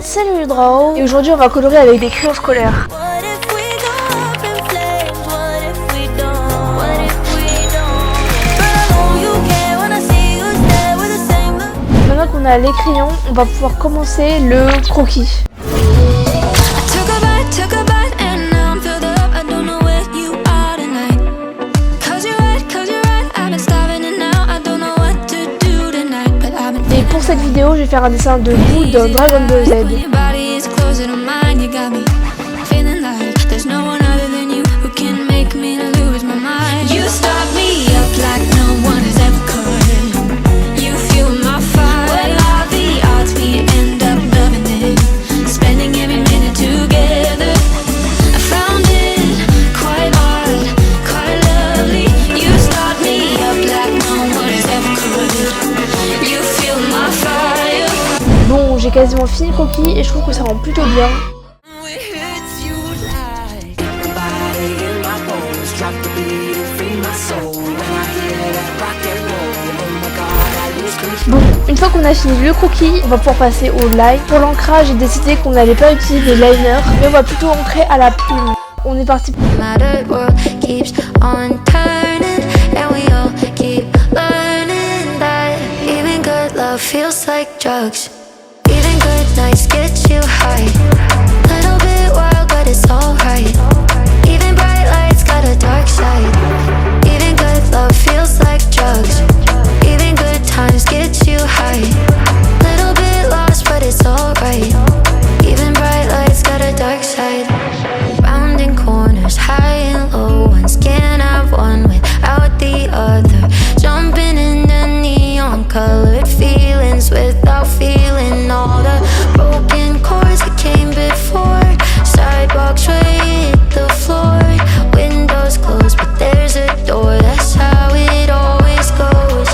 c'est le draw. Et aujourd'hui on va colorer avec des crayons scolaires. Maintenant qu'on a les crayons, on va pouvoir commencer le croquis. Et pour cette vidéo, je vais faire un dessin de boule d'un Dragon Ball Z. Bon, j'ai quasiment fini le croquis et je trouve que ça rend plutôt bien. Bon, une fois qu'on a fini le croquis, on va pouvoir passer au line. Pour l'ancrage, j'ai décidé qu'on n'allait pas utiliser de liner, mais on va plutôt ancrer à la plume. On est parti. Feels like drugs. Even good nights get you high. Little bit wild, but it's alright. Even bright lights got a dark side. Even good love feels like drugs. Even good times get you high. Little bit lost, but it's alright. Even bright lights got a dark side. Rounding corners, high and low ones. Can't have one without the other. Jumping in the neon colored feelings without feeling all the broken chords that came before. Sidewalks right hit the floor. Windows closed, but there's a door. That's how it always goes.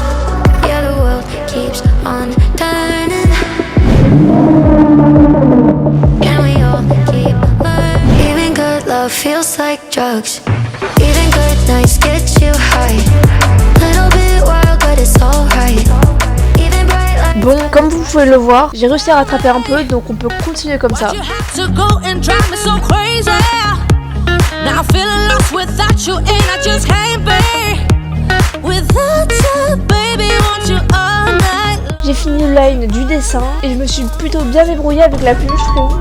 Yeah, the world keeps on turning. Can we all keep learning? Even good love feels like drugs. Even good nights get you high. Little bit wild, but it's alright. Bon, comme vous pouvez le voir, j'ai réussi à rattraper un peu, donc on peut continuer comme ça. J'ai fini le line du dessin et je me suis plutôt bien débrouillée avec la plume, je trouve.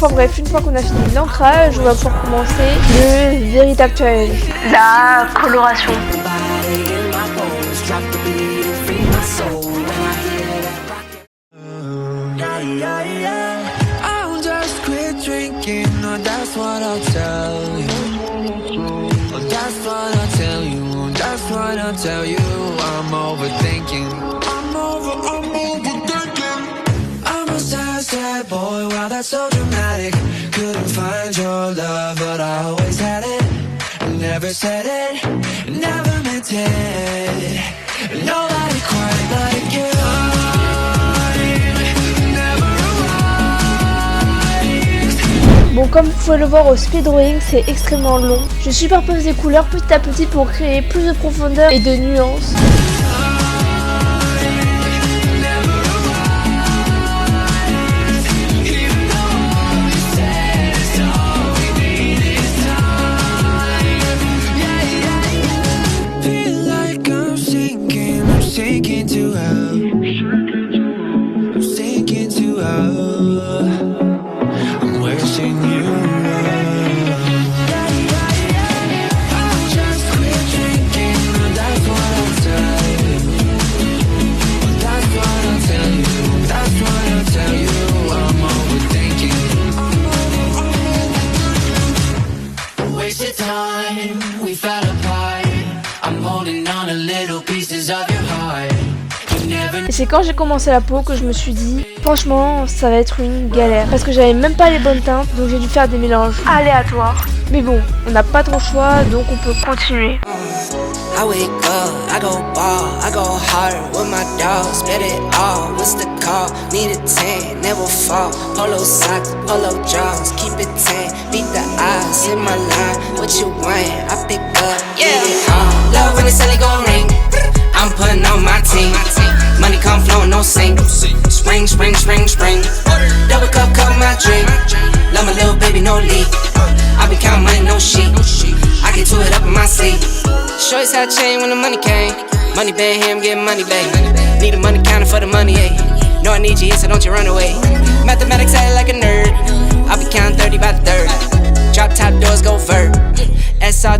Enfin bref, une fois qu'on a fini l'ancrage, on va pouvoir commencer le véritable challenge, la coloration. Sad boy, wow, that's so dramatic. Couldn't find your love, but I always had it. Never said it, never meant it. Nobody quite like you. Bon, comme vous pouvez le voir au speed drawing, c'est extrêmement long. Je superpose les couleurs petit à petit pour créer plus de profondeur et de nuances. Et c'est quand j'ai commencé la peau que je me suis dit, franchement, ça va être une galère. Parce que j'avais même pas les bonnes teintes, donc j'ai dû faire des mélanges aléatoires. Mais bon, on n'a pas trop le choix, donc on peut continuer. I wake up, I go ball, I go hard with my dogs, split it all. What's the call? Need a 10, never fall. Polo socks, polo jaws, keep it 10. Beat the odds, hit my line. What you want? I pick up, get it all. Love when the celly gon' ring. I'm putting on my team. Money come flowing, no sink. Spring, spring, spring, spring. Double cup, cup my drink. Love my little baby, no leak. I be counting money, no sheet. I get to it up in my sleep. Shorties had chain when the money came. Money been here, I'm getting money back. Need a money counter for the money, ayy. No, I need you here, so don't you run away. Mathematics act like a nerd. I be counting 30 by the third. Drop top doors, go vert.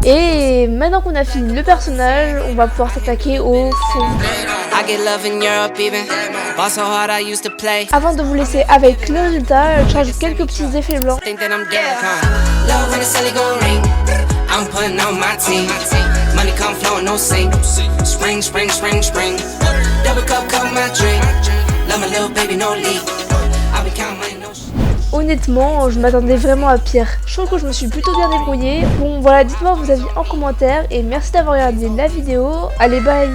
Et maintenant qu'on a fini le personnage, on va pouvoir s'attaquer au fond. I get love in Europe even. Ball so hard I used to play. Avant de vous laisser avec le résultat, je rajoute quelques petits effets blancs. Think that I'm dead, huh? Love when the celly gon' ring. I'm putting on my team. Money come flowing, no sink. Spring, spring, spring, spring. Double cup, cup my drink. Love my little baby, no leak. I be counting money, no shit. Honnêtement, je m'attendais vraiment à pire. Je trouve que je me suis plutôt bien débrouillée. Bon voilà, dites-moi vos avis en commentaire et merci d'avoir regardé la vidéo. Allez, bye!